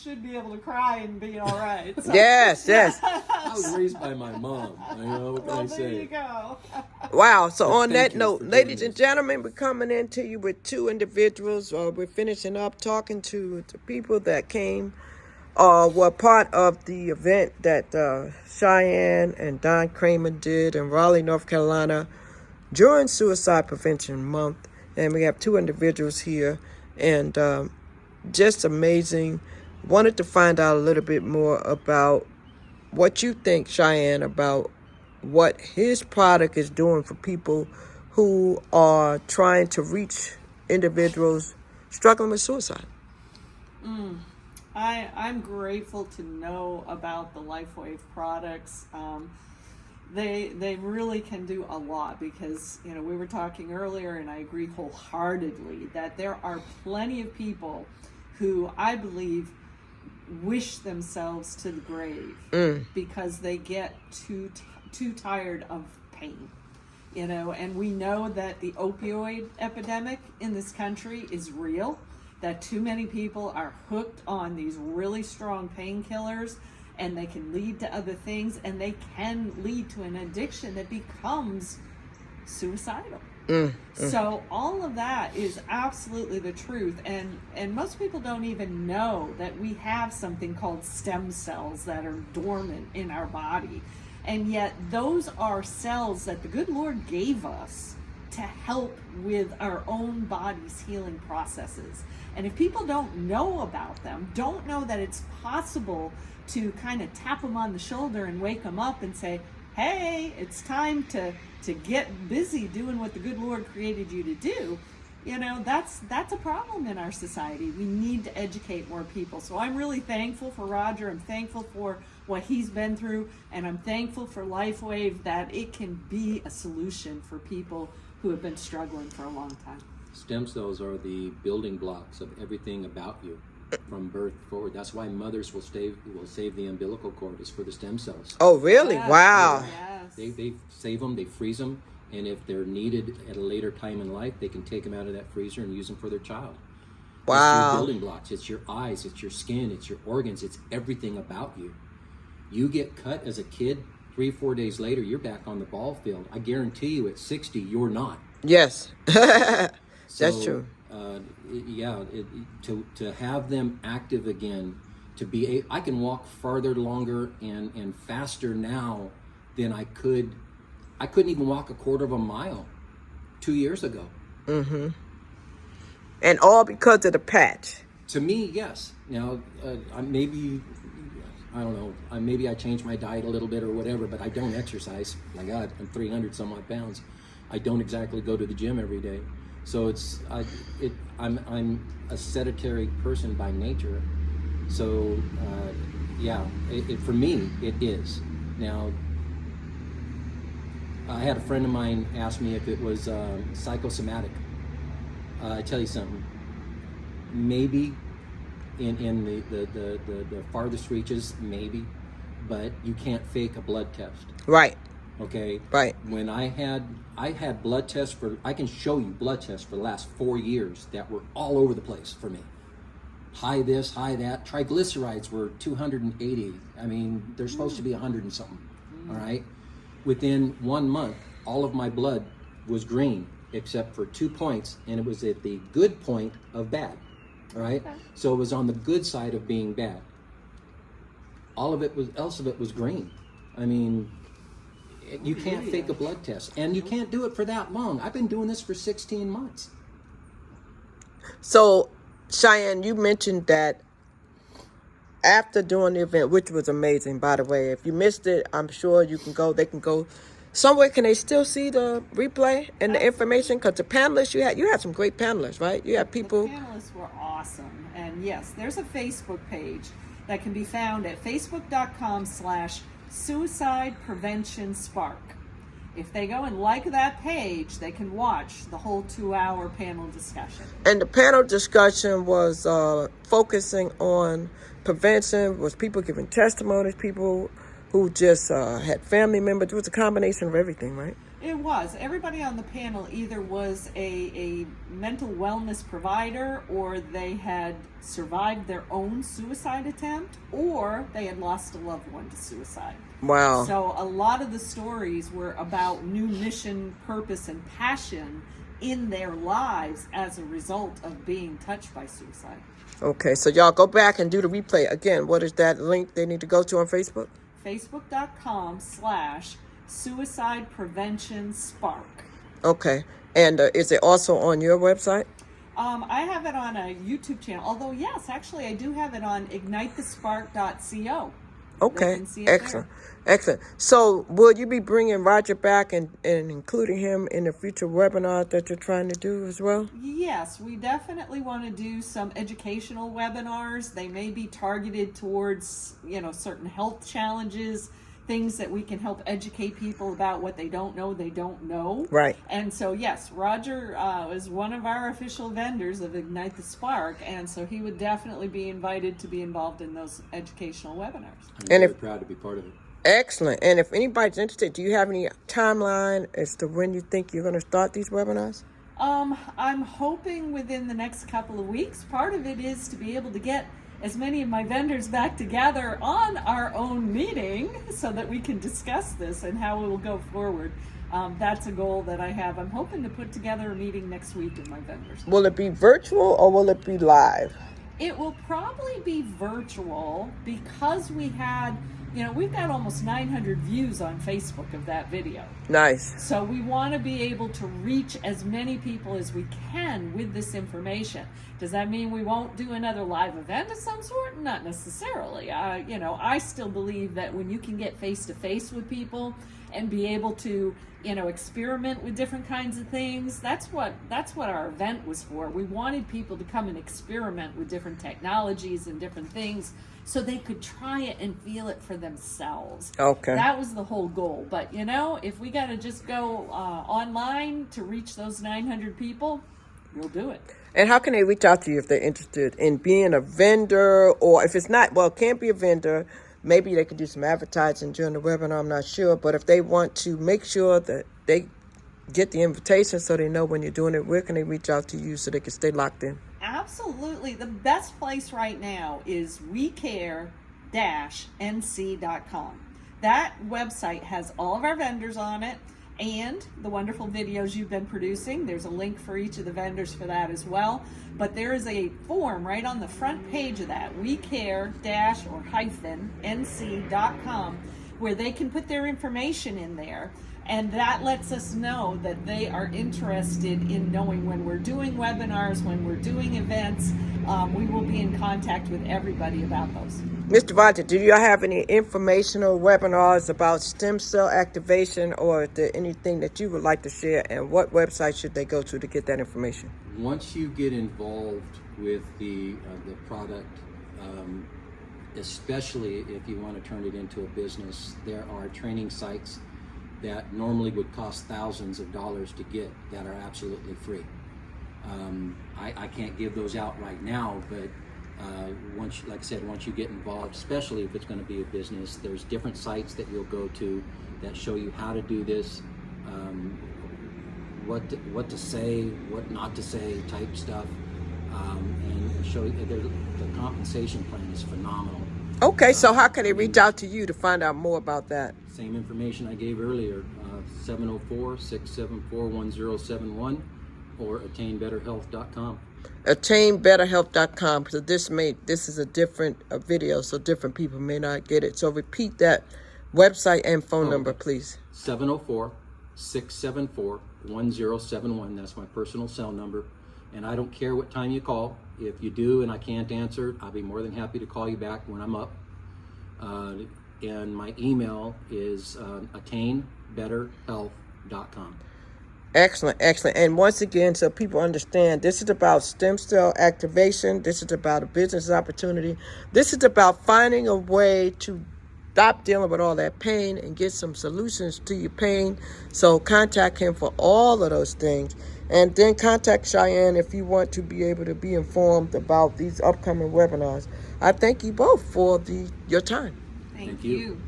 should be able to cry and be all right. So. Yes. I was raised by my mom. What can I say? There you go. Wow. So But on thank that you note, for ladies doing and this. gentlemen, we're coming into you with two individuals. We're finishing up talking to the people that came, were part of the event that Cheyenne and Don Kramer did in Raleigh, North Carolina during Suicide Prevention Month. And we have two individuals here, and just amazing. Wanted to find out a little bit more about what you think, Cheyenne, about what his product is doing for people who are trying to reach individuals struggling with suicide. I'm grateful to know about the Lifewave products. They really can do a lot because, we were talking earlier, and I agree wholeheartedly that there are plenty of people who I believe wish themselves to the grave because they get too tired of pain. And we know that the opioid epidemic in this country is real, that too many people are hooked on these really strong painkillers, and they can lead to other things, and they can lead to an addiction that becomes suicidal. So all of that is absolutely the truth, and most people don't even know that we have something called stem cells that are dormant in our body, and yet those are cells that the good Lord gave us to help with our own body's healing processes. And if people don't know about them, don't know that it's possible to kind of tap them on the shoulder and wake them up and say, hey, it's time to get busy doing what the good Lord created you to do, that's a problem in our society. We need to educate more people. So I'm really thankful for Roger. I'm thankful for what he's been through, and I'm thankful for Lifewave that it can be a solution for people who have been struggling for a long time. Stem cells are the building blocks of everything about you from birth forward. That's why mothers will save the umbilical cord, is for the stem cells. Oh, really? Yes. Wow. Yes. They save them, they freeze them, and if they're needed at a later time in life, they can take them out of that freezer and use them for their child. It's your building blocks. It's your eyes, it's your skin, it's your organs, it's everything about you. You get cut as a kid, 3-4 days later, you're back on the ball field. I guarantee you at 60, you're not. Yes. That's So, true. To have them active again, I can walk farther, longer, and faster now than I could. I couldn't even walk a quarter of a mile 2 years ago. And all because of the patch. To me, yes. Now, maybe I don't know. Maybe I changed my diet a little bit or whatever, but I don't exercise. My God, I'm 300 some odd pounds. I don't exactly go to the gym every day. So I'm a sedentary person by nature. So for me, it is. Now, I had a friend of mine ask me if it was psychosomatic. I tell you something. Maybe in the farthest reaches, maybe, but you can't fake a blood test. Right. Okay. Right. When I had blood tests I can show you blood tests for the last 4 years that were all over the place for me. High this, high that. Triglycerides were 280. I mean, they're supposed to be 100 and something. All right. Within 1 month, all of my blood was green except for 2 points, and it was at the good point of bad. All right. Okay. So it was on the good side of being bad. Else of it was green. I mean, you can't fake a blood test, and you can't do it for that long. I've been doing this for 16 months. So, Cheyenne, you mentioned that after doing the event, which was amazing, by the way. If you missed it, I'm sure you can go. They can go somewhere. Can they still see the replay and the information? Because the panelists you had some great panelists, right? You had people. The panelists were awesome, and yes, there's a Facebook page that can be found at facebook.com/Suicide Prevention Spark. If they go and like that page, they can watch the whole 2-hour panel discussion. And the panel discussion was focusing on prevention, was people giving testimonies, people who just had family members. It was a combination of everything, right? It was. Everybody on the panel either was a mental wellness provider, or they had survived their own suicide attempt, or they had lost a loved one to suicide. Wow. So a lot of the stories were about new mission, purpose, and passion in their lives as a result of being touched by suicide. Okay, so y'all go back and do the replay. Again, what is that link they need to go to on Facebook? Facebook.com/Suicide Prevention Spark. Okay, and is it also on your website? I have it on a YouTube channel. Although, yes, actually, I do have it on ignitethespark.co. Okay, can see it excellent, excellent. So, will you be bringing Roger back and including him in the future webinars that you're trying to do as well? Yes, we definitely want to do some educational webinars. They may be targeted towards, certain health challenges, things that we can help educate people about what they don't know. Right. And so, yes, Roger is one of our official vendors of Ignite the Spark, and so he would definitely be invited to be involved in those educational webinars. I'm very proud to be part of it. Excellent. And if anybody's interested, do you have any timeline as to when you think you're going to start these webinars? I'm hoping within the next couple of weeks. Part of it is to be able to get as many of my vendors back together on our own meeting so that we can discuss this and how we will go forward. That's a goal that I have. I'm hoping to put together a meeting next week with my vendors. Will it be virtual or will it be live? It will probably be virtual because we've got almost 900 views on Facebook of that video. Nice. So we want to be able to reach as many people as we can with this information. Does that mean we won't do another live event of some sort? Not necessarily. I still believe that when you can get face to face with people and be able to, experiment with different kinds of things, that's what our event was for. We wanted people to come and experiment with different technologies and different things so they could try it and feel it for themselves. Okay. That was the whole goal. But, if we got to just go online to reach those 900 people, we'll do it. And how can they reach out to you if they're interested in being a vendor, or if it's not, it can't be a vendor, maybe they could do some advertising during the webinar, I'm not sure. But if they want to make sure that they get the invitation so they know when you're doing it, where can they reach out to you so they can stay locked in? Absolutely. The best place right now is wecare-nc.com. That website has all of our vendors on it and the wonderful videos you've been producing. There's a link for each of the vendors for that as well. But there is a form right on the front page of that, wecare-nc.com, where they can put their information in there. And that lets us know that they are interested in knowing when we're doing webinars, when we're doing events. We will be in contact with everybody about those. Mr. Roger, do you have any informational webinars about stem cell activation, or is there anything that you would like to share, and what website should they go to get that information? Once you get involved with the product, especially if you want to turn it into a business, there are training sites that normally would cost thousands of dollars to get that are absolutely free. I can't give those out right now, but once you get involved, especially if it's going to be a business, there's different sites that you'll go to that show you how to do this, what to say, what not to say type stuff, and show you the compensation plan is phenomenal. Okay, so how can they reach out to you to find out more about that? Same information I gave earlier, 704-674-1071 or attainbetterhealth.com. attainbetterhealth.com. So this is a different video, so different people may not get it. So repeat that website and phone number, please. 704-674-1071. That's my personal cell number. And I don't care what time you call. If you do and I can't answer, I'll be more than happy to call you back when I'm up. And my email is attainbetterhealth.com. Excellent, excellent. And once again, so people understand, this is about stem cell activation. This is about a business opportunity. This is about finding a way to stop dealing with all that pain and get some solutions to your pain. So contact him for all of those things. And then contact Cheyenne if you want to be able to be informed about these upcoming webinars. I thank you both for your time. Thank you.